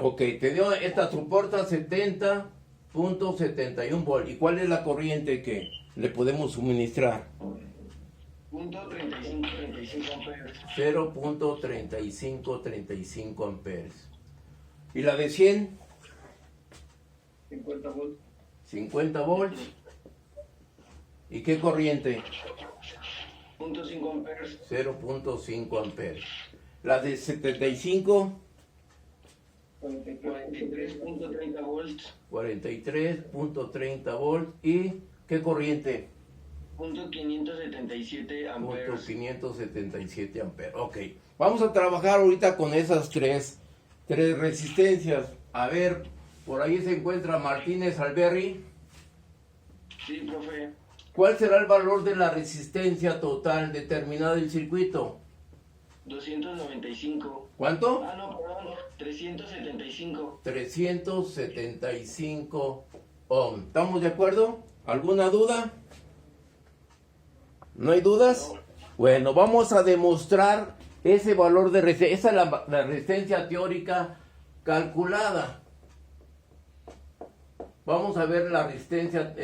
Ok, te dio, esta soporta 70.71 volt. ¿Y cuál es la corriente que le podemos suministrar? Punto 35 amperes. 0.3535 amperes. ¿Y la de 100? 50 volts. 50 volts. ¿Y qué corriente? 0.5 amperes. 0.5 amperes. La de 75, 43.30 volts. 43.30 volts. ¿Y qué corriente? Punto 577 amperes. 577 amperes. Ok. Vamos a trabajar ahorita con esas tres resistencias. A ver, por ahí se encuentra Martínez Alberri. Sí, profe. ¿Cuál será el valor de la resistencia total determinada del circuito? 295. ¿Cuánto? Ah, no, perdón. 375. 375 ohms. ¿Estamos de acuerdo? ¿Alguna duda? ¿No hay dudas? No. Bueno, vamos a demostrar ese valor de resistencia. Esa es la resistencia teórica calculada. Vamos a ver la resistencia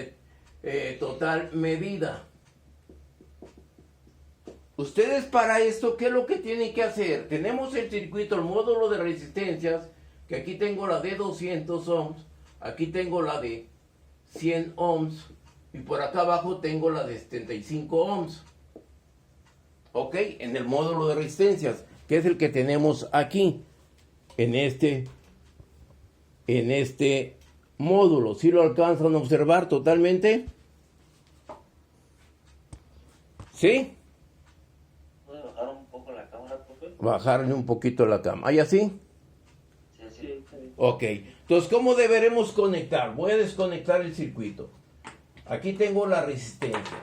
total medida. Ustedes para esto, ¿qué es lo que tienen que hacer? Tenemos el circuito, el módulo de resistencias, que aquí tengo la de 200 ohms, aquí tengo la de 100 ohms, y por acá abajo tengo la de 75 ohms. ¿Ok? En el módulo de resistencias, que es el que tenemos aquí, en este módulo. ¿Sí lo alcanzan a observar totalmente? ¿Sí? ¿Puede bajar un poco la cámara, profe? Bajarle un poquito la cama. ¿Hay así? Sí, sí. Ok. Entonces, ¿cómo deberemos conectar? Voy a desconectar el circuito. Aquí tengo la resistencia.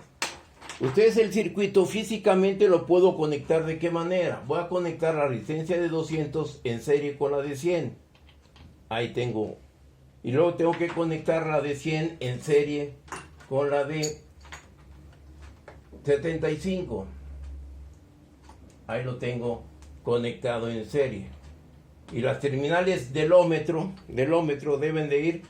Ustedes el circuito físicamente lo puedo conectar ¿de qué manera? Voy a conectar la resistencia de 200 en serie con la de 100. Ahí tengo. Y luego tengo que conectar la de 100 en serie con la de 75. Ahí lo tengo conectado en serie. Y las terminales del ómetro deben de ir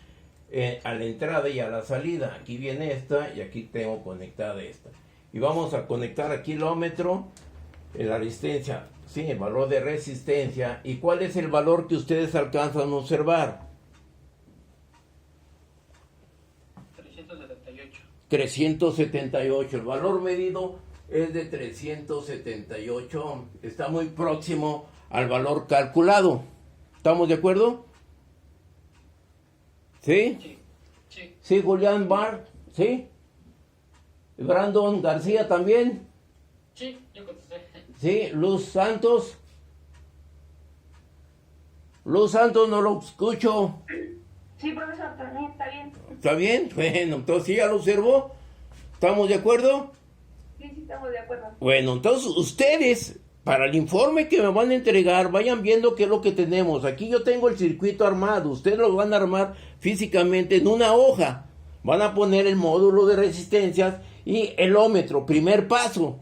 a la entrada y a la salida. Aquí viene esta y aquí tengo conectada esta. Y vamos a conectar aquí el ómetro, la resistencia, sí, el valor de resistencia. ¿Y cuál es el valor que ustedes alcanzan a observar? 378. 378. El valor medido es de 378. Está muy próximo al valor calculado. ¿Estamos de acuerdo? ¿Sí? Sí. Sí. Sí, Julián Bar. ¿Sí? Brandon García también. Sí, yo contesté. ¿Sí? Luz Santos. Luz Santos, no lo escucho. Sí, profesor, también está bien. ¿Está bien? Bueno, entonces sí, ya lo observó. ¿Estamos de acuerdo? Sí, estamos de acuerdo. Bueno, entonces ustedes, para el informe que me van a entregar, vayan viendo qué es lo que tenemos. Aquí yo tengo el circuito armado. Ustedes lo van a armar físicamente en una hoja. Van a poner el módulo de resistencias y el ómetro. Primer paso.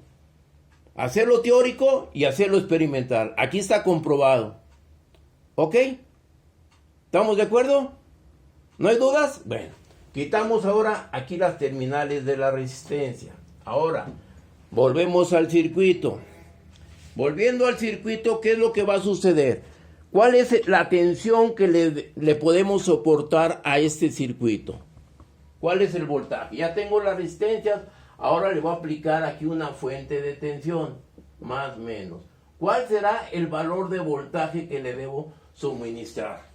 Hacerlo teórico y hacerlo experimental. Aquí está comprobado. ¿Ok? ¿Estamos de acuerdo? ¿No hay dudas? Bueno, quitamos ahora aquí las terminales de la resistencia. Ahora, volvemos al circuito. Volviendo al circuito, ¿qué es lo que va a suceder? ¿Cuál es la tensión que le podemos soportar a este circuito? ¿Cuál es el voltaje? Ya tengo las resistencias, ahora le voy a aplicar aquí una fuente de tensión, más o menos. ¿Cuál será el valor de voltaje que le debo suministrar?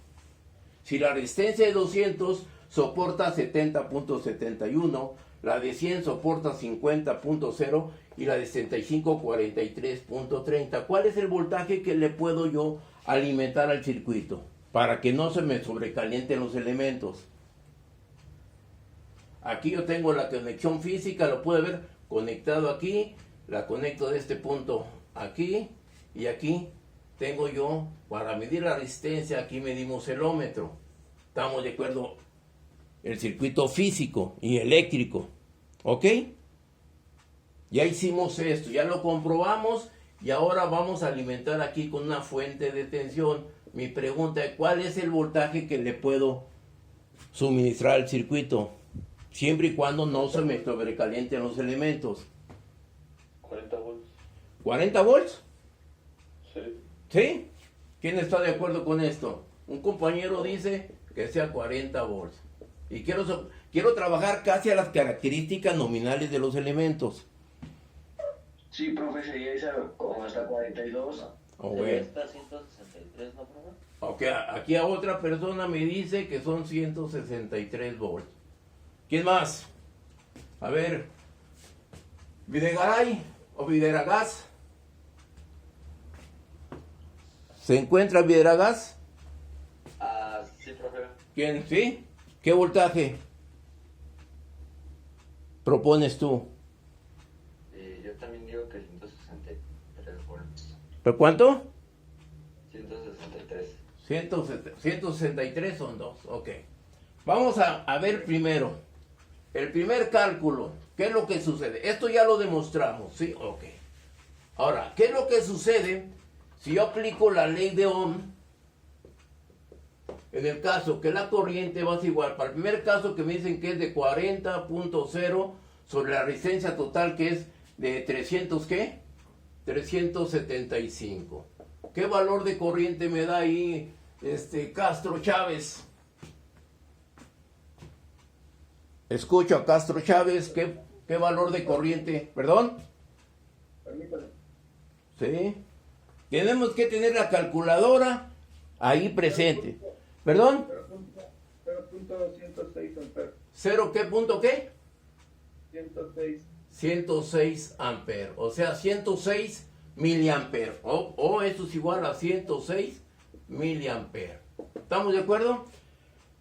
Si la resistencia de 200 soporta 70.71, la de 100 soporta 50.0 y la de 75 43.30. ¿Cuál es el voltaje que le puedo yo alimentar al circuito para que no se me sobrecalienten los elementos? Aquí yo tengo la conexión física, lo puede ver conectado aquí, la conecto de este punto aquí y aquí tengo yo para medir la resistencia, aquí medimos el ómetro. ¿Estamos de acuerdo? El circuito físico y eléctrico. ¿Ok? Ya hicimos esto, ya lo comprobamos y ahora vamos a alimentar aquí con una fuente de tensión Mi pregunta es, ¿cuál es el voltaje que le puedo suministrar al circuito? Siempre y cuando no se me sobrecalienten los elementos. 40 volts. ¿40 volts? Sí. ¿Sí? ¿Quién está de acuerdo con esto? Un compañero dice que sea 40 volts. Y quiero trabajar casi a las características nominales de los elementos. Sí, profe, sería esa como hasta 42. Sería hasta 163, ¿no, profe? Ok, aquí a otra persona me dice que son 163 volts. ¿Quién más? A ver. Videgaray o Videragas. ¿Se encuentra Videragas? Ah, sí, profe. ¿Quién? ¿Sí? ¿Qué voltaje propones tú? Yo también digo que 163 volts. ¿Pero cuánto? 163. 163 son dos, ok. Vamos a ver primero. El primer cálculo, ¿qué es lo que sucede? Esto ya lo demostramos, ¿sí? Ok. Ahora, ¿qué es lo que sucede si yo aplico la ley de Ohm? En el caso que la corriente va a ser igual, para el primer caso que me dicen que es de 40.0 sobre la resistencia total que es de 300, ¿qué? 375. ¿Qué valor de corriente me da ahí Castro Chávez? Escucho a Castro Chávez, ¿qué valor de corriente? ¿Perdón? Permítame. Sí. Tenemos que tener la calculadora ahí presente. ¿Perdón? 0.106 amperes. ¿Cero qué punto qué? 106. 106 amperes. O sea, 106 miliamperes. O esto es igual a 106 miliamperes. ¿Estamos de acuerdo?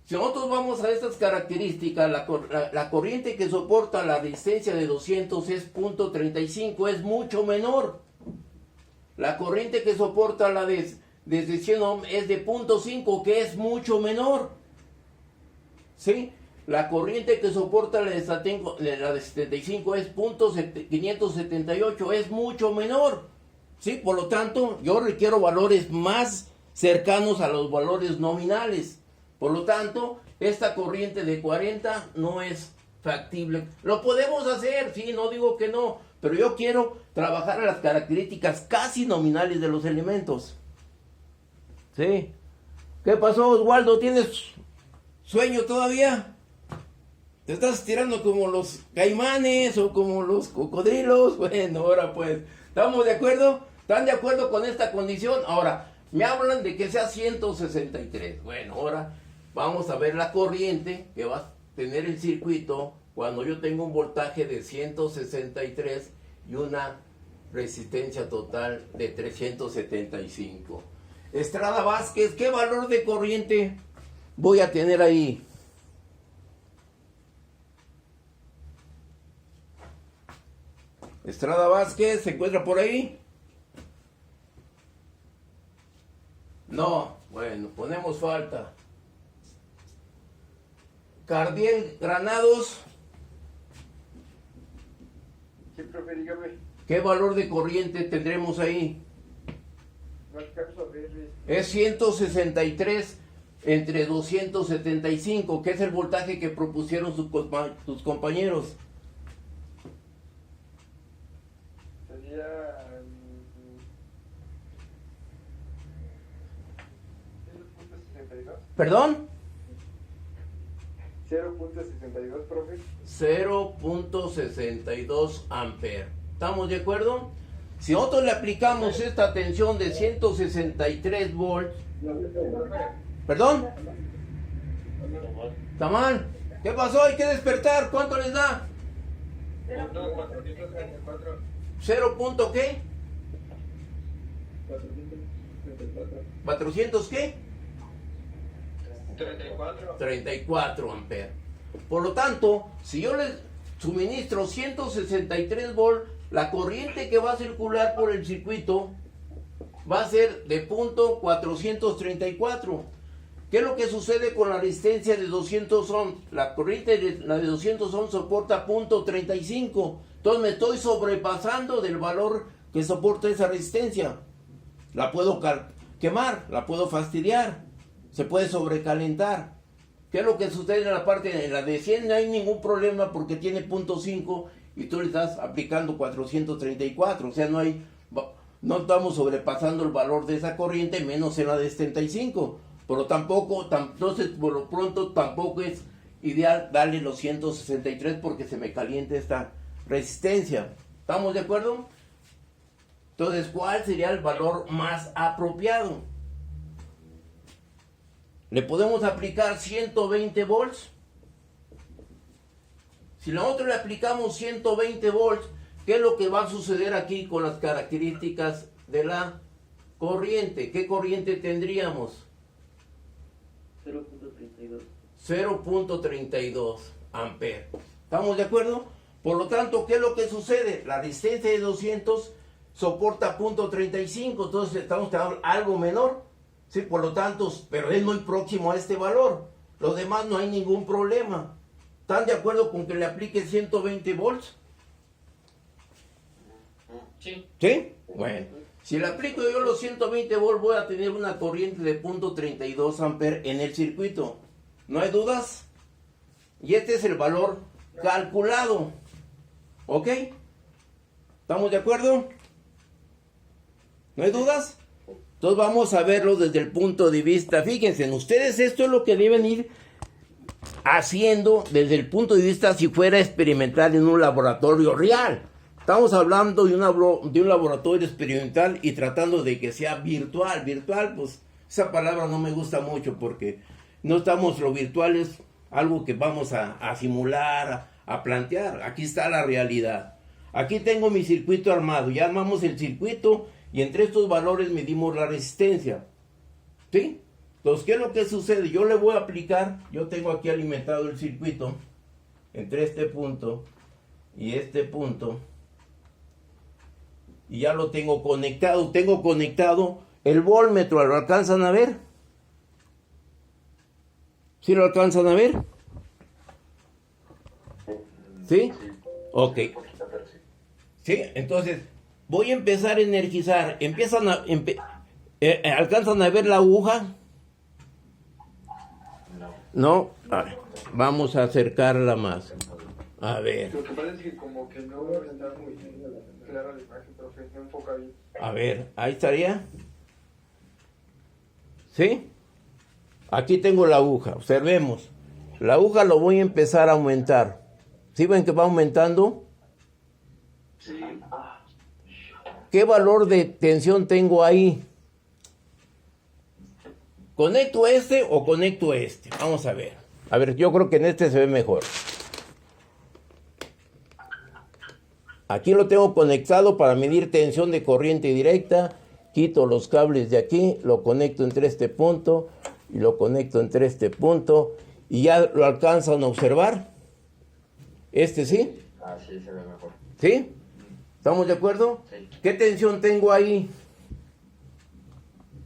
Si nosotros vamos a estas características, la corriente que soporta la resistencia de 200 es 0.35, es mucho menor. La corriente que soporta la desde 100 ohm es de 0.5, que es mucho menor. ¿Sí? La corriente que soporta la de 75 es 578, es mucho menor. ¿Sí? Por lo tanto, yo requiero valores más cercanos a los valores nominales. Por lo tanto, esta corriente de 40 no es factible. Lo podemos hacer, sí, no digo que no, pero yo quiero trabajar a las características casi nominales de los elementos. ¿Sí? ¿Qué pasó, Oswaldo? ¿Tienes sueño todavía? ¿Te estás estirando como los caimanes o como los cocodrilos? Bueno, ahora pues, ¿estamos de acuerdo? ¿Están de acuerdo con esta condición? Ahora, me hablan de que sea 163. Bueno, ahora vamos a ver la corriente que va a tener el circuito cuando yo tengo un voltaje de 163 y una resistencia total de 375. Estrada Vázquez, ¿qué valor de corriente voy a tener ahí? Estrada Vázquez, ¿se encuentra por ahí? No, bueno, ponemos falta. Cardiel Granados, Sí, profe, dígame. ¿qué valor de corriente tendremos ahí? No alcanzo a ver. Es 163 entre 275, que es el voltaje que propusieron sus compañeros. Sería. 0.62. ¿Perdón? 0.62, profe. 0.62 amperes. ¿Estamos de acuerdo? Si nosotros le aplicamos esta tensión de 163 volts, ¿perdón? ¿Está mal? ¿Qué pasó? Hay que despertar. ¿Cuánto les da? 434. ¿0 punto qué? 434. ¿400 qué? 34. 34 amperes. Por lo tanto, si yo les suministro 163 volts, la corriente que va a circular por el circuito va a ser de punto 434. ¿Qué es lo que sucede con la resistencia de 200 ohms? La corriente de 200 ohms soporta punto 35. Entonces me estoy sobrepasando del valor que soporta esa resistencia. La puedo quemar, la puedo fastidiar, se puede sobrecalentar. ¿Qué es lo que sucede en la parte, en la de 100 no hay ningún problema porque tiene .5 y tú le estás aplicando 434, o sea, no estamos sobrepasando el valor de esa corriente, menos en la de 75, pero entonces por lo pronto tampoco es ideal darle los 163 porque se me calienta esta resistencia. ¿Estamos de acuerdo? Entonces, ¿cuál sería el valor más apropiado? ¿Le podemos aplicar 120 volts? Si nosotros le aplicamos 120 volts, ¿qué es lo que va a suceder aquí con las características de la corriente? ¿Qué corriente tendríamos? 0.32. 0.32 amperes. ¿Estamos de acuerdo? Por lo tanto, ¿qué es lo que sucede? La resistencia de 200 soporta .35, entonces estamos teniendo algo menor. Sí, por lo tanto, pero es muy próximo a este valor. Los demás no hay ningún problema. ¿Están de acuerdo con que le aplique 120 volts? Sí. ¿Sí? Bueno, si le aplico yo los 120 volts, voy a tener una corriente de .32 amperes en el circuito. ¿No hay dudas? Y este es el valor calculado. ¿Ok? ¿Estamos de acuerdo? ¿No hay dudas? Entonces vamos a verlo desde el punto de vista. Fíjense, ustedes esto es lo que deben ir haciendo desde el punto de vista si fuera experimental en un laboratorio real. Estamos hablando de un laboratorio experimental y tratando de que sea virtual. Virtual, pues esa palabra no me gusta mucho porque no estamos, lo virtual es algo que vamos a simular, a plantear. Aquí está la realidad. Aquí tengo mi circuito armado, ya armamos el circuito y entre estos valores medimos la resistencia. ¿Sí? Entonces, ¿qué es lo que sucede? Yo le voy a aplicar, yo tengo aquí alimentado el circuito entre este punto y este punto. Y ya lo tengo conectado. Tengo conectado el voltmetro. ¿Lo alcanzan a ver? ¿Sí lo alcanzan a ver? ¿Sí? Ok. Sí, entonces voy a empezar a energizar. ¿Alcanzan a ver la aguja? No. A ver, vamos a acercarla más. A ver. Lo que pasa es que como que no está muy clara la imagen, profe, no enfoca bien. A ver, ahí estaría. ¿Sí? Aquí tengo la aguja, observemos. La aguja lo voy a empezar a aumentar. ¿Sí ven que va aumentando? Sí. ¿Qué valor de tensión tengo ahí? ¿Conecto este o conecto este? Vamos a ver. A ver, yo creo que en este se ve mejor. Aquí lo tengo conectado para medir tensión de corriente directa. Quito los cables de aquí, lo conecto entre este punto y lo conecto entre este punto. Y ya lo alcanzan a observar. ¿Este sí? Ah, sí, se ve mejor. ¿Sí? ¿Estamos de acuerdo? Sí. ¿Qué tensión tengo ahí?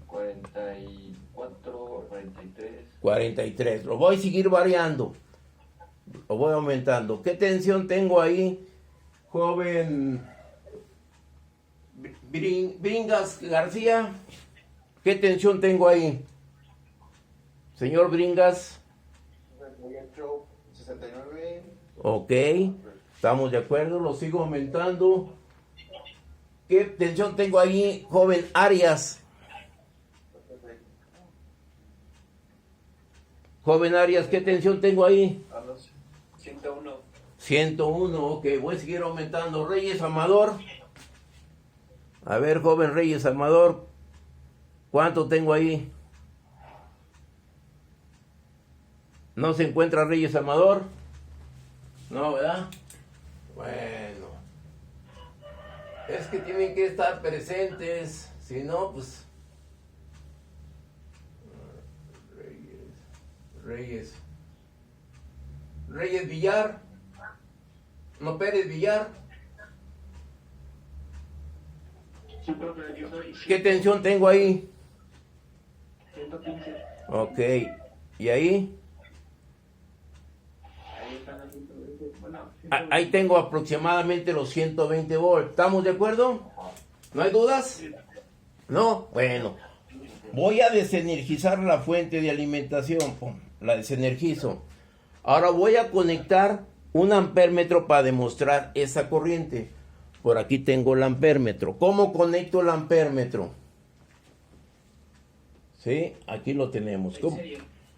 44, 43. 43. Lo voy a seguir variando. Lo voy aumentando. ¿Qué tensión tengo ahí, joven Bringas García? ¿Qué tensión tengo ahí? Señor Bringas. 69. Ok. Estamos de acuerdo. Lo sigo aumentando. ¿Qué tensión tengo ahí, joven Arias? Joven Arias, ¿qué tensión tengo ahí? 101. 101, ok, voy a seguir aumentando. Reyes Amador. A ver, joven Reyes Amador, ¿cuánto tengo ahí? ¿No se encuentra Reyes Amador? No, ¿verdad? Bueno. Es que tienen que estar presentes, si no, pues... Reyes Villar. No, Pérez Villar. Sí, profe, yo soy. ¿Qué tensión tengo ahí? 115. Ok. ¿Y ahí? Ahí están los 120. Bueno, Ahí tengo aproximadamente los 120 volts. ¿Estamos de acuerdo? ¿No hay dudas? No. Bueno. voy a desenergizar la fuente de alimentación, pum, la desenergizo. Ahora voy a conectar un ampérmetro para demostrar esa corriente. Por aquí tengo el ampérmetro. ¿Cómo conecto el ampérmetro? ¿Sí? Aquí lo tenemos.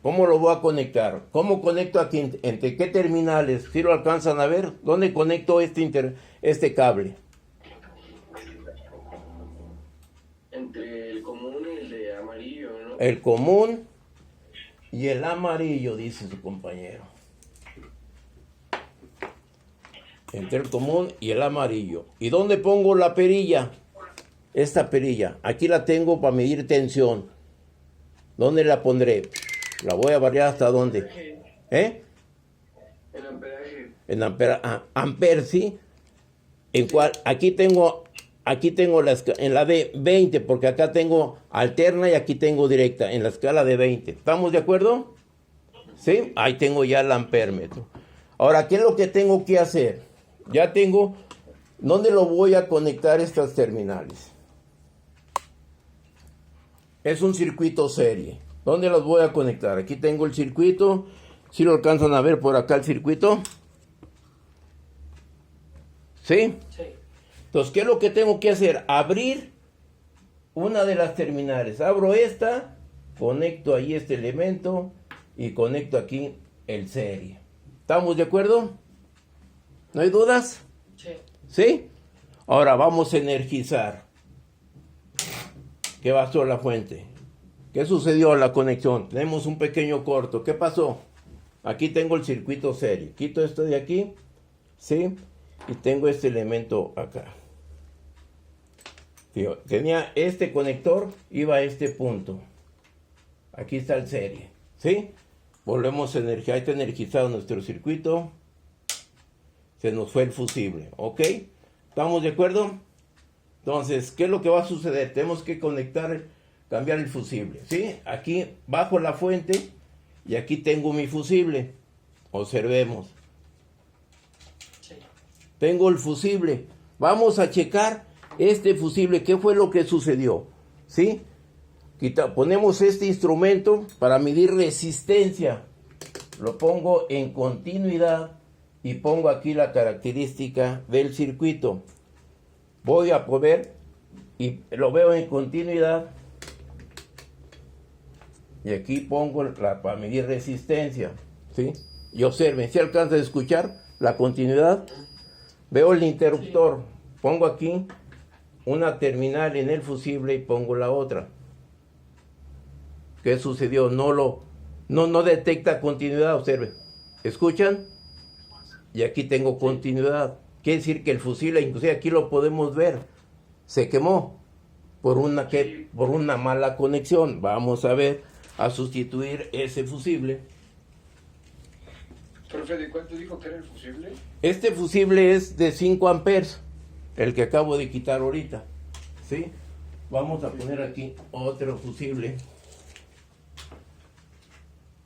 ¿Cómo lo voy a conectar? ¿Cómo conecto aquí? ¿Entre qué terminales? ¿Sí lo alcanzan a ver? ¿Dónde conecto este cable? Entre el común y el de amarillo, ¿no? El común y el amarillo, dice su compañero. Entre el común y el amarillo. ¿Y dónde pongo la perilla? Esta perilla. Aquí la tengo para medir tensión. ¿Dónde la pondré? La voy a variar hasta dónde. ¿Eh? El amperaje. En amper, sí. ¿En cuál? Aquí tengo en la de 20, porque acá tengo alterna y aquí tengo directa, en la escala de 20. ¿Estamos de acuerdo? ¿Sí? Ahí tengo ya el ampérmetro. Ahora, ¿qué es lo que tengo que hacer? Ya tengo, ¿dónde lo voy a conectar estas terminales? Es un circuito serie. ¿Dónde los voy a conectar? Aquí tengo el circuito. ¿Sí lo alcanzan a ver por acá el circuito? ¿Sí? Sí. Entonces, ¿qué es lo que tengo que hacer? Abrir una de las terminales. Abro esta, conecto ahí este elemento y conecto aquí el serie. ¿Estamos de acuerdo? ¿No hay dudas? Sí. ¿Sí? Ahora vamos a energizar. ¿Qué pasó la fuente? ¿Qué sucedió en la conexión? Tenemos un pequeño corto. ¿Qué pasó? Aquí tengo el circuito serie. Quito esto de aquí. ¿Sí? Y tengo este elemento acá. Tenía este conector, iba a este punto. Aquí está el serie. ¿Sí? Volvemos a energizar. Ahí está energizado nuestro circuito. Se nos fue el fusible. ¿Ok? ¿Estamos de acuerdo? Entonces, ¿qué es lo que va a suceder? Tenemos que conectar, cambiar el fusible. ¿Sí? Aquí bajo la fuente y aquí tengo mi fusible. Observemos. Sí. Tengo el fusible. Vamos a checar este fusible. ¿Qué fue lo que sucedió? ¿Sí? Ponemos este instrumento para medir resistencia. Lo pongo en continuidad y pongo aquí la característica del circuito. Voy a poder y lo veo en continuidad. Y aquí pongo para medir resistencia. ¿Sí? Y observen, ¿se alcanza a escuchar la continuidad? Veo el interruptor. Pongo aquí una terminal en el fusible y pongo la otra. ¿Qué sucedió? No detecta continuidad, observen. ¿Escuchan? Y aquí tengo continuidad. Quiere decir que el fusible, inclusive aquí lo podemos ver, se quemó por una mala conexión. Vamos a ver, a sustituir ese fusible. Profe, ¿de cuánto dijo que era el fusible? Este fusible es de 5 amperes, el que acabo de quitar ahorita. ¿Sí? Vamos a poner aquí otro fusible.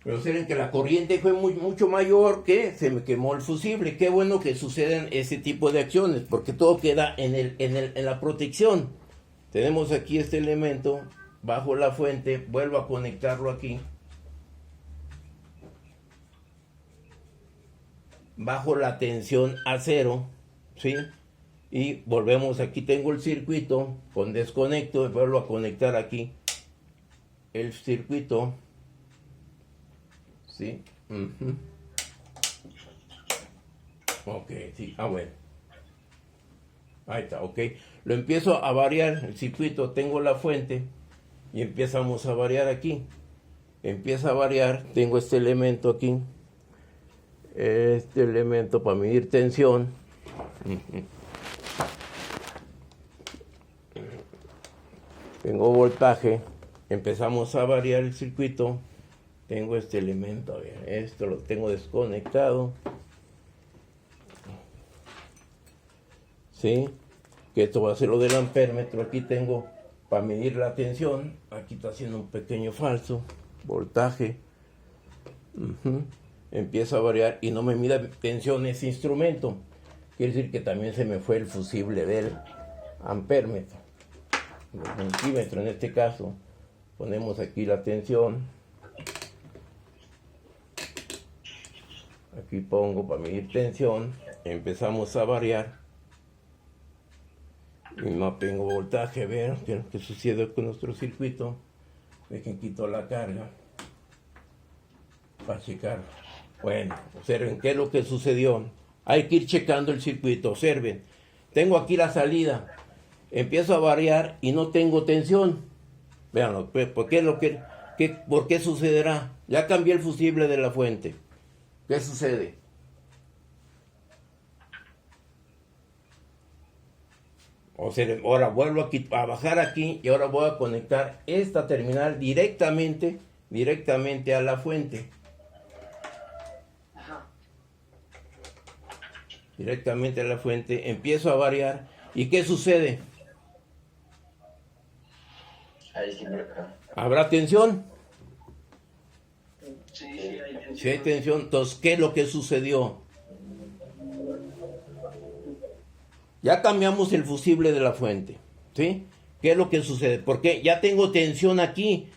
Pero observen que la corriente fue mucho mayor, que se me quemó el fusible. Qué bueno que sucedan ese tipo de acciones, porque todo queda en la protección. Tenemos aquí este elemento bajo la fuente, vuelvo a conectarlo aquí. Bajo la tensión a 0, ¿sí? Y volvemos, aquí tengo el circuito, con desconecto, vuelvo a conectar aquí el circuito. ¿Sí? Ok, sí, bueno. Ahí está, ok. Lo empiezo a variar, el circuito, tengo la fuente y empezamos a variar aquí. Empieza a variar, tengo este elemento aquí. Este elemento para medir tensión. Tengo voltaje. Empezamos a variar el circuito. Tengo este elemento, a ver, esto lo tengo desconectado. ¿Sí? Que esto va a ser lo del ampérmetro. Aquí tengo para medir la tensión. Aquí está haciendo un pequeño falso. Voltaje. Empieza a variar y no me mida tensión ese instrumento. Quiere decir que también se me fue el fusible del ampérmetro. El multímetro en este caso. Ponemos aquí la tensión. Aquí pongo para medir tensión. Empezamos a variar. Y no tengo voltaje. A ver qué es lo que sucede con nuestro circuito. Dejen quito la carga. Para checar. Bueno, observen qué es lo que sucedió. Hay que ir checando el circuito. Observen. Tengo aquí la salida. Empiezo a variar y no tengo tensión. Veanlo. ¿Por qué sucederá? Ya cambié el fusible de la fuente. ¿Qué sucede? Observen. Ahora vuelvo a bajar aquí y ahora voy a conectar esta terminal directamente a la fuente. Directamente a la fuente, empiezo a variar. ¿Y qué sucede? Ahí sí, por acá. ¿Habrá tensión? Sí, hay tensión. Si hay tensión, entonces, ¿qué es lo que sucedió? Ya cambiamos el fusible de la fuente, ¿sí? ¿Qué es lo que sucede? Porque ya tengo tensión aquí.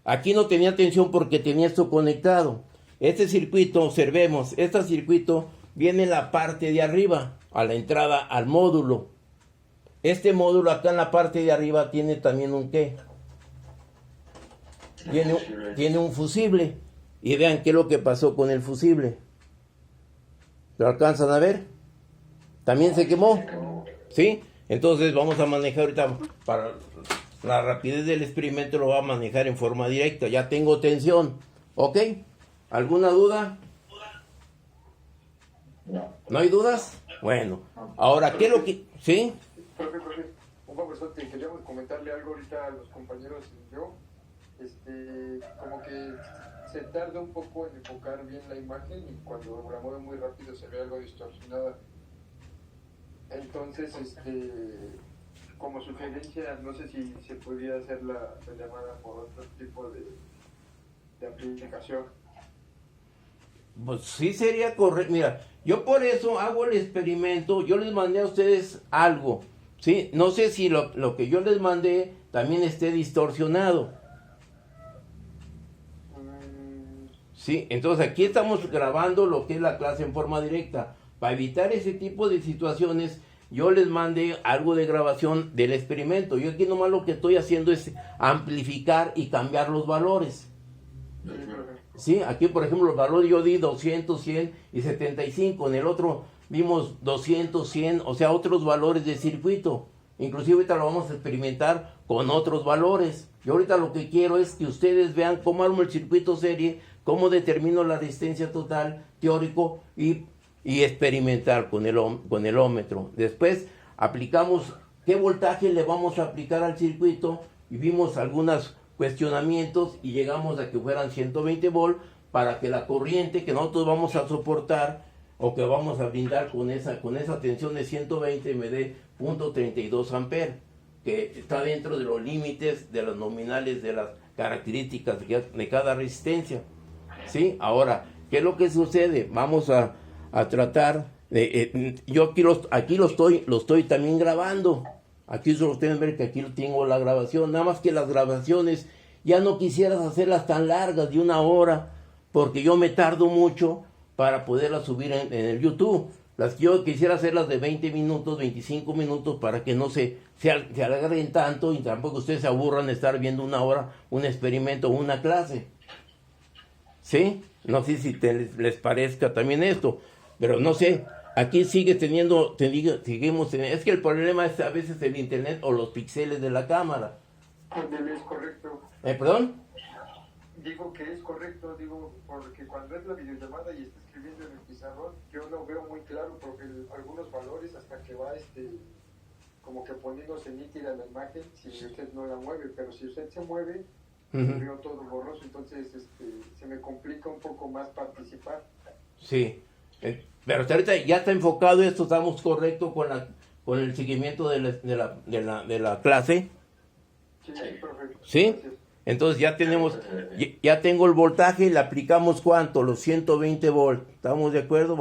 Aquí no tenía tensión porque tenía esto conectado. Este circuito, observemos, este circuito viene en la parte de arriba, a la entrada al módulo. Este módulo acá en la parte de arriba tiene también un ¿qué? Tiene un fusible. Y vean qué es lo que pasó con el fusible. ¿Lo alcanzan a ver? También se quemó. ¿Sí? Entonces vamos a manejar ahorita, para la rapidez del experimento lo va a manejar en forma directa. Ya tengo tensión. ¿Ok? ¿Alguna duda? ¿No hay dudas? Bueno, ahora, ¿qué es lo que...? ¿Sí? Profe, un favor, que queríamos comentarle algo ahorita a los compañeros y yo. Como que se tarda un poco en enfocar bien la imagen y cuando la mueve muy rápido se ve algo distorsionada. Entonces, como sugerencia, no sé si se podría hacer la llamada por otro tipo de aplicación. Pues sí sería correcto. Mira, yo por eso hago el experimento. Yo les mandé a ustedes algo, ¿sí? No sé si lo que yo les mandé también esté distorsionado. Sí, entonces aquí estamos grabando lo que es la clase en forma directa. Para evitar ese tipo de situaciones, yo les mandé algo de grabación del experimento. Yo aquí nomás lo que estoy haciendo es amplificar y cambiar los valores. Sí, aquí por ejemplo el valor yo di 200, 100 y 75. En el otro vimos 200, 100, o sea, otros valores de circuito. Inclusive ahorita lo vamos a experimentar con otros valores. Yo ahorita lo que quiero es que ustedes vean cómo armo el circuito serie, cómo determino la resistencia total, teórico y experimental con el ómetro. Después aplicamos qué voltaje le vamos a aplicar al circuito y vimos algunos cuestionamientos y llegamos a que fueran 120 volt para que la corriente que nosotros vamos a soportar o que vamos a brindar con esa tensión de 120 me dé 0.32 amperes, que está dentro de los límites de los nominales de las características de cada resistencia. ¿Sí? Ahora, ¿qué es lo que sucede? Vamos a tratar de... yo aquí lo estoy también grabando. Aquí solo ustedes ven que aquí tengo la grabación. Nada más que las grabaciones ya no quisieras hacerlas tan largas de 1 hora, porque yo me tardo mucho para poderlas subir en el YouTube. Las que yo quisiera hacerlas de 20 minutos, 25 minutos, para que no se alarguen tanto y tampoco ustedes se aburran de estar viendo 1 hora un experimento o una clase. ¿Sí? No sé si les parezca también esto, pero no sé, aquí sigue seguimos teniendo, es que el problema es a veces el internet o los píxeles de la cámara. Es correcto. ¿Perdón? Digo que es correcto, porque cuando es la videollamada y está escribiendo en el pizarrón, yo lo veo muy claro, porque algunos valores hasta que va como que poniéndose nítida la imagen, si usted no la mueve, pero si usted se mueve, veo todo borroso, entonces se me complica un poco más participar. Sí, pero ahorita ya está enfocado esto, estamos correctos con el seguimiento de la clase. Sí, perfecto. ¿Sí? Gracias. Entonces ya tengo el voltaje y le aplicamos ¿cuánto? Los 120 volt. ¿Estamos de acuerdo?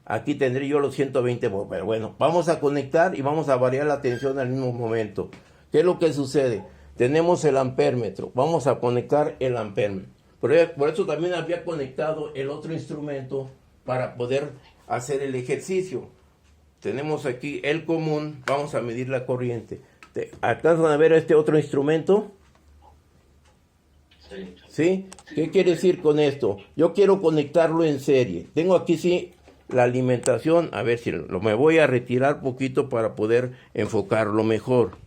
Aquí tendré yo los 120 volt. Pero bueno, vamos a conectar y vamos a variar la tensión al mismo momento. ¿Qué es lo que sucede? tenemos el ampérmetro. Vamos a conectar el ampérmetro. Por eso también había conectado el otro instrumento para poder hacer el ejercicio. Tenemos aquí el común, vamos a medir la corriente. ¿Alcanzan a ver este otro instrumento? Sí. ¿Sí? ¿Qué quiere decir con esto? Yo quiero conectarlo en serie. Tengo aquí sí la alimentación. A ver si me voy a retirar poquito para poder enfocarlo mejor.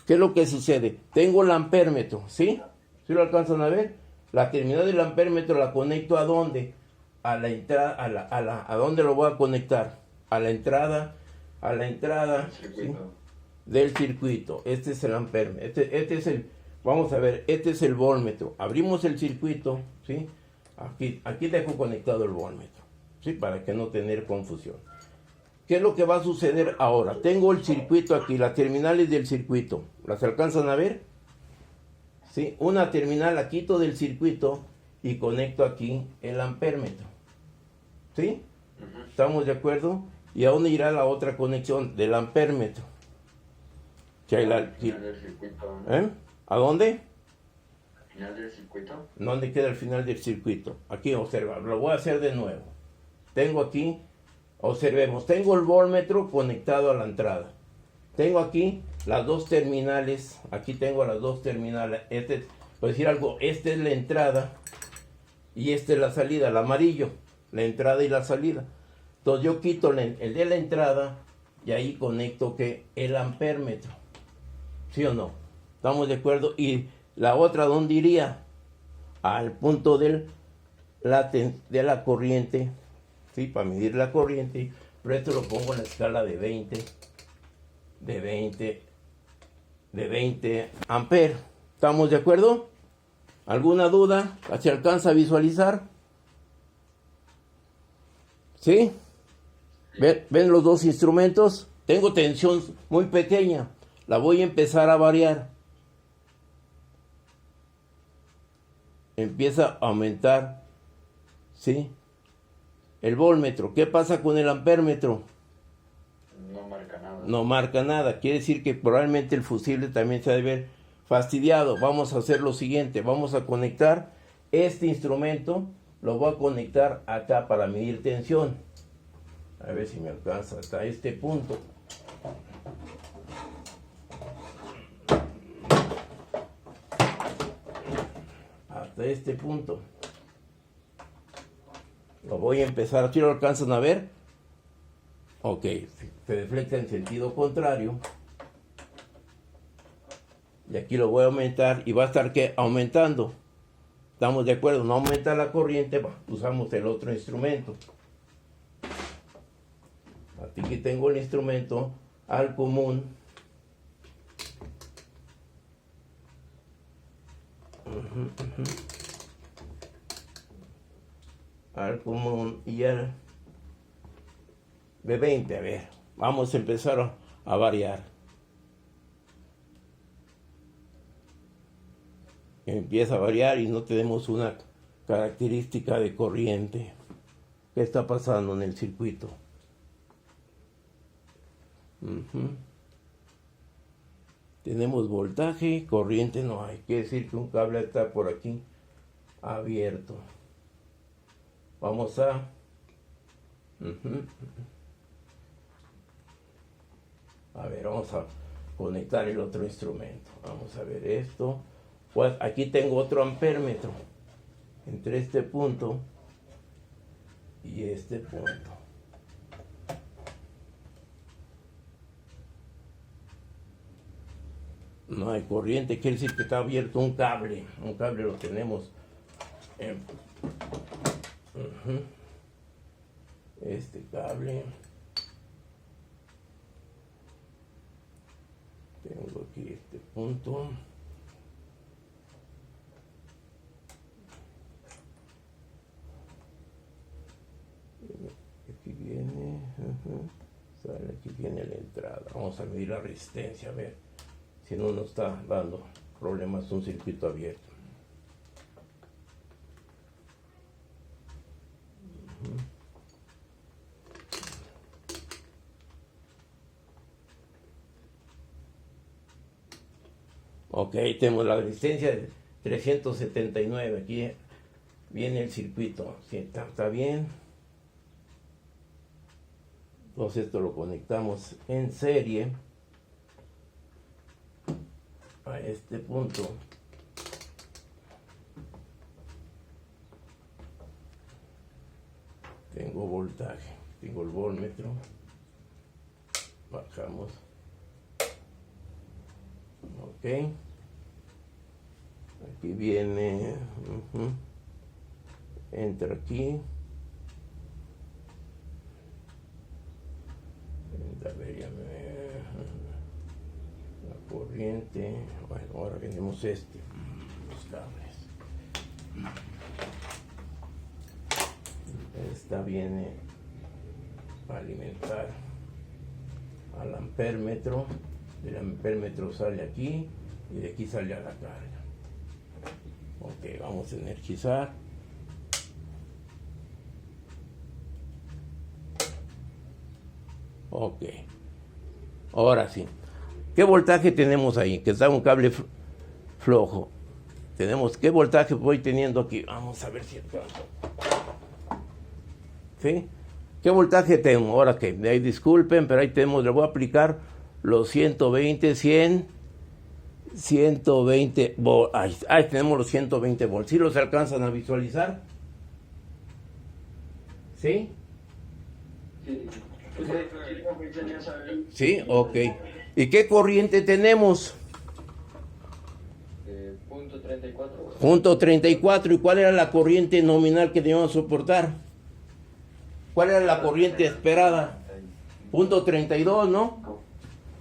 ¿Qué es lo que sucede? Tengo el ampérmetro, ¿sí? ¿Sí lo alcanzan a ver? La terminal del ampérmetro la conecto ¿a dónde? A la entrada, ¿a dónde lo voy a conectar? A la entrada, ¿sí? Del circuito. Este es el ampérmetro. Este es el, vamos a ver, este es el voltmetro. Abrimos el circuito, ¿sí? Aquí dejo conectado el voltmetro, ¿sí? Para que no tener confusión. ¿Qué es lo que va a suceder ahora? Tengo el circuito aquí, las terminales del circuito. ¿Las alcanzan a ver? ¿Sí? Una terminal la quito del circuito y conecto aquí el ampérmetro. ¿Sí? ¿Estamos de acuerdo? ¿Y a dónde irá la otra conexión del ampérmetro? Al final del circuito, ¿no? ¿Eh? ¿A dónde? Al final del circuito. ¿Dónde queda el final del circuito? Aquí observa, lo voy a hacer de nuevo. Tengo aquí, observemos, tengo el voltmetro conectado a la entrada. Tengo aquí las dos terminales, aquí tengo las dos terminales. Por decir algo, esta es la entrada y esta es la salida, el amarillo, la entrada y la salida. Entonces yo quito el de la entrada y ahí conecto que el ampérmetro. ¿Sí o no? ¿Estamos de acuerdo? Y la otra, ¿dónde iría? Al punto de la corriente, ¿sí? Para medir la corriente, pero esto lo pongo en la escala de 20 amperes. ¿Estamos de acuerdo? ¿Alguna duda? ¿Se alcanza a visualizar? ¿Sí? ¿Ven los dos instrumentos? Tengo tensión muy pequeña. La voy a empezar a variar. Empieza a aumentar, ¿sí? El voltmetro. ¿Qué pasa con el ampérmetro? No marca nada. No marca nada. Quiere decir que probablemente el fusible también se ha de ver fastidiado. Vamos a hacer lo siguiente. Vamos a conectar este instrumento. Lo voy a conectar acá para medir tensión. A ver si me alcanza hasta este punto. Hasta este punto. Lo voy a empezar. ¿Aquí lo alcanzan a ver? Ok. Se deflecta en sentido contrario. Y aquí lo voy a aumentar. Y va a estar ¿qué? Aumentando. ¿Estamos de acuerdo? No aumenta la corriente. Usamos el otro instrumento. Aquí tengo el instrumento al común. Al común y al de 20. A ver, vamos a empezar a variar. Empieza a variar y no tenemos una característica de corriente. ¿Qué está pasando en el circuito? Tenemos voltaje, corriente no hay. Quiere decir que un cable está por aquí abierto. Vamos a... A ver, vamos a conectar el otro instrumento. Vamos a ver esto. Pues aquí tengo otro ampérmetro. Entre este punto y este punto. No hay corriente, quiere decir que está abierto un cable. Un cable lo tenemos. Este cable. Tengo aquí este punto. Aquí viene. Sale, aquí viene la entrada. Vamos a medir la resistencia, a ver. Si no nos está dando problemas un circuito abierto. Ok, tenemos la resistencia de 379. Aquí viene el circuito. Sí, está bien. Entonces esto lo conectamos en serie a este punto. Tengo voltaje, tengo el voltmetro. Bajamos. Ok. Aquí viene. Entra aquí. A ver, ya la corriente. Bueno, ahora tenemos los cables. Esta viene a alimentar al ampérmetro. Del ampérmetro sale aquí y de aquí sale a la carga. Ok, vamos a energizar. Ok, ahora sí. ¿Qué voltaje tenemos ahí? Que está un cable flojo. ¿Qué voltaje voy teniendo aquí? Vamos a ver si alcanzo. ¿Sí? ¿Qué voltaje tengo? Ahora que ahí disculpen, pero ahí tenemos, le voy a aplicar los 120, 100, 120 volts. Ahí tenemos los 120 volts. ¿Sí los alcanzan a visualizar? ¿Sí? Sí, ok. ¿Y qué corriente tenemos? Punto 34. Punto 34. ¿Y cuál era la corriente nominal que debíamos soportar? ¿Cuál era la corriente esperada? Punto 32, ¿no?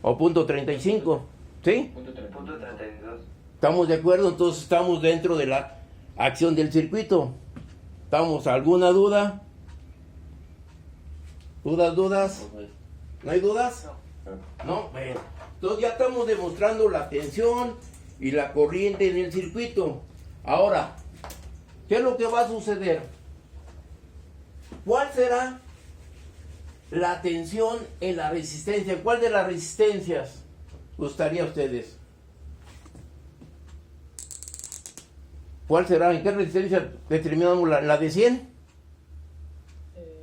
O punto 35. ¿Sí? Punto 32. ¿Estamos de acuerdo? Entonces estamos dentro de la acción del circuito. ¿Estamos? ¿Alguna duda? ¿Dudas? ¿No hay dudas? No, bueno. Entonces ya estamos demostrando la tensión y la corriente en el circuito. Ahora, ¿qué es lo que va a suceder? ¿Cuál será la tensión en la resistencia? ¿Cuál de las resistencias gustaría a ustedes? ¿Cuál será? ¿En qué resistencia determinamos la de 100?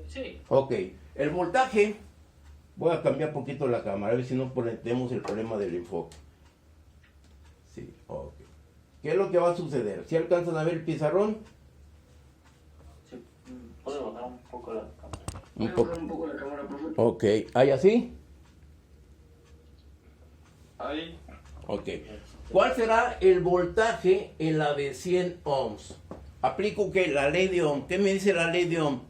Sí. Ok. El voltaje, voy a cambiar un poquito la cámara, a ver si no tenemos el problema del enfoque. Sí, ok. ¿Qué es lo que va a suceder? ¿Si alcanzan a ver el pizarrón? Sí. ¿Puede bajar un poco la cámara? Un poco la cámara, profe. Ok. ¿Hay así? Ahí. Ok. ¿Cuál será el voltaje en la de 100 ohms? Aplico que la ley de Ohm. ¿Qué me dice la ley de Ohm?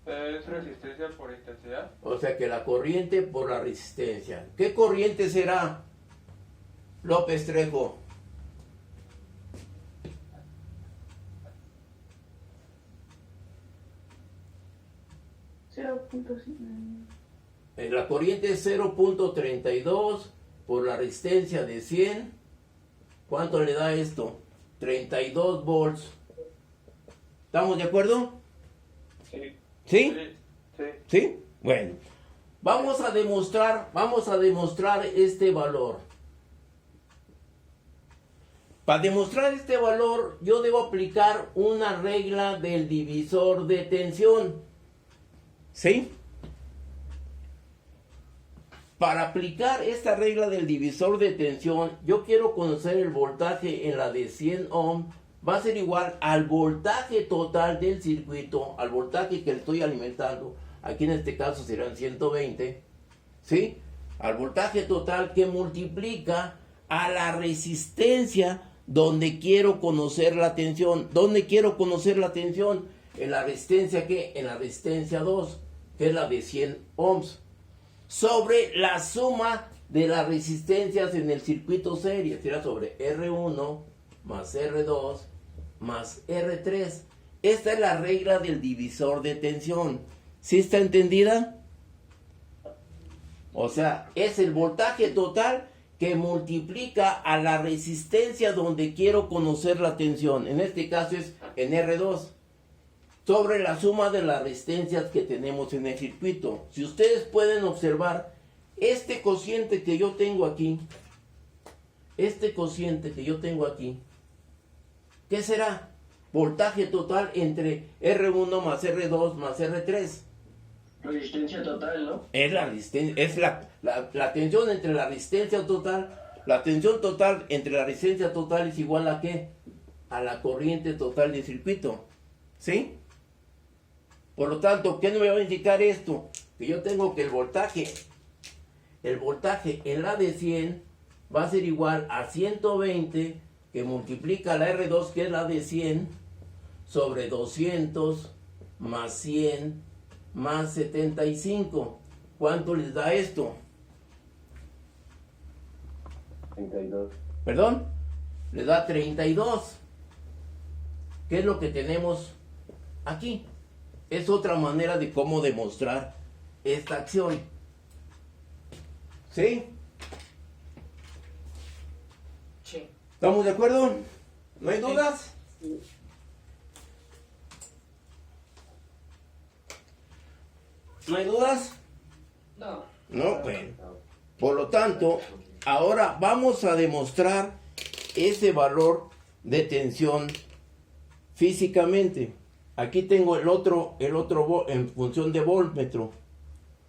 Es resistencia por intensidad. O sea que la corriente por la resistencia. ¿Qué corriente será, López Trejo? La corriente es 0.32 por la resistencia de 100. ¿Cuánto le da esto? 32 volts. ¿Estamos de acuerdo? Sí. ¿Sí? Sí. ¿Sí? Bueno, vamos a demostrar este valor. Para demostrar este valor, yo debo aplicar una regla del divisor de tensión. ¿Sí? Para aplicar esta regla del divisor de tensión, yo quiero conocer el voltaje en la de 100 ohm. Va a ser igual al voltaje total del circuito, al voltaje que le estoy alimentando. Aquí en este caso serán 120. ¿Sí? Al voltaje total que multiplica a la resistencia donde quiero conocer la tensión. ¿Dónde quiero conocer la tensión? En la resistencia, ¿qué? En la resistencia 2, que es la de 100 ohms. Sobre la suma de las resistencias en el circuito serie. Será sobre R1 más R2 más R3. Esta es la regla del divisor de tensión. ¿Sí está entendida? O sea, es el voltaje total que multiplica a la resistencia donde quiero conocer la tensión. En este caso es en R2. Sobre la suma de las resistencias que tenemos en el circuito. Si ustedes pueden observar, Este cociente que yo tengo aquí, ¿qué será? Voltaje total entre R1 más R2 más R3. Resistencia total, ¿no? Es la resistencia, es la tensión entre la resistencia total. La tensión total entre la resistencia total es igual a ¿qué? A la corriente total del circuito. ¿Sí? Por lo tanto, ¿qué no me va a indicar esto? Que yo tengo que el voltaje en la de 100 va a ser igual a 120 que multiplica la R2, que es la de 100, sobre 200 más 100 más 75. ¿Cuánto les da esto? 32. ¿Perdón? Les da 32. ¿Qué es lo que tenemos aquí? Es otra manera de cómo demostrar esta acción. ¿Sí? Sí. ¿Estamos de acuerdo? ¿No hay dudas? ¿No hay dudas? No. No, bueno. Por lo tanto, ahora vamos a demostrar ese valor de tensión físicamente. Aquí tengo el otro en función de voltmetro.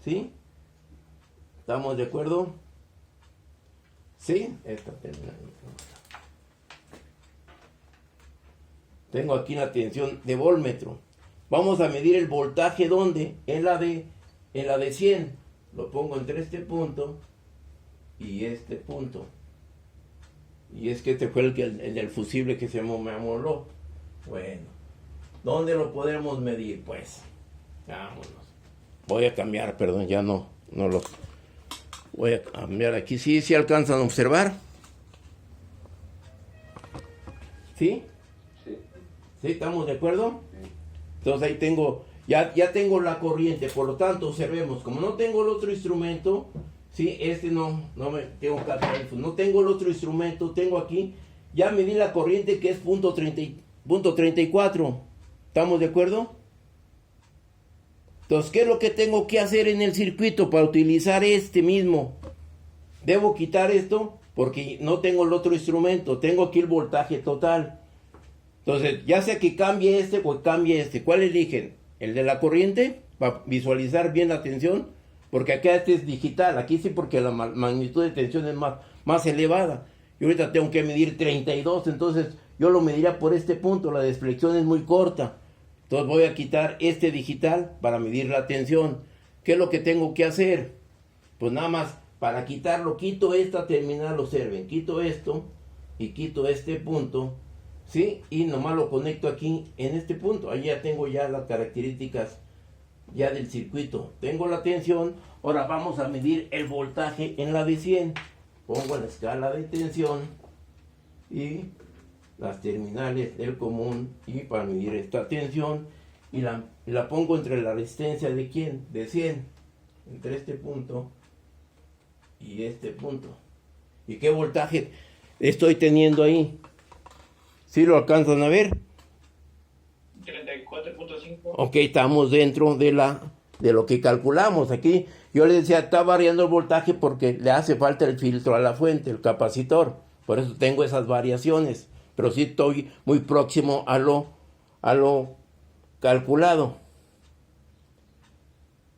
¿Sí? ¿Estamos de acuerdo? ¿Sí? Esta termina. Tengo aquí la tensión de voltmetro. Vamos a medir el voltaje, ¿dónde? En la de 100. Lo pongo entre este punto y este punto. Y es que este fue el del fusible que se me amoló. Bueno, ¿dónde lo podemos medir? Pues, vámonos. Voy a cambiar, perdón, ya no lo... Voy a cambiar aquí. ¿Sí alcanzan a observar? ¿Sí? ¿Sí? ¿Estamos de acuerdo? Entonces ahí tengo, ya tengo la corriente, por lo tanto observemos, como no tengo el otro instrumento, ¿sí? No me tengo que hacer, no tengo el otro instrumento, tengo aquí, ya medí la corriente que es punto 34, ¿estamos de acuerdo? Entonces, ¿qué es lo que tengo que hacer en el circuito para utilizar este mismo? Debo quitar esto porque no tengo el otro instrumento, tengo aquí el voltaje total. Entonces, ya sea que cambie este o cambie este, ¿cuál eligen? ¿El de la corriente? Para visualizar bien la tensión, porque acá este es digital, aquí sí porque la magnitud de tensión es más elevada. Y ahorita tengo que medir 32, entonces yo lo mediría por este punto, la deflexión es muy corta. Entonces voy a quitar este digital para medir la tensión. ¿Qué es lo que tengo que hacer? Pues nada más, para quitarlo, quito esta terminal, observen, quito esto y quito este punto, ¿sí? Y nomás lo conecto aquí en este punto. Ahí ya tengo ya las características ya del circuito. Tengo la tensión, ahora vamos a medir el voltaje en la de 100. Pongo la escala de tensión y las terminales del común y para medir esta tensión y la pongo entre la resistencia de ¿quién? De 100, entre este punto y este punto. ¿Y qué voltaje estoy teniendo ahí? ¿Sí lo alcanzan a ver? 34.5. Ok, estamos dentro de lo que calculamos. Aquí yo les decía, está variando el voltaje porque le hace falta el filtro a la fuente, el capacitor. Por eso tengo esas variaciones. Pero sí estoy muy próximo a lo calculado.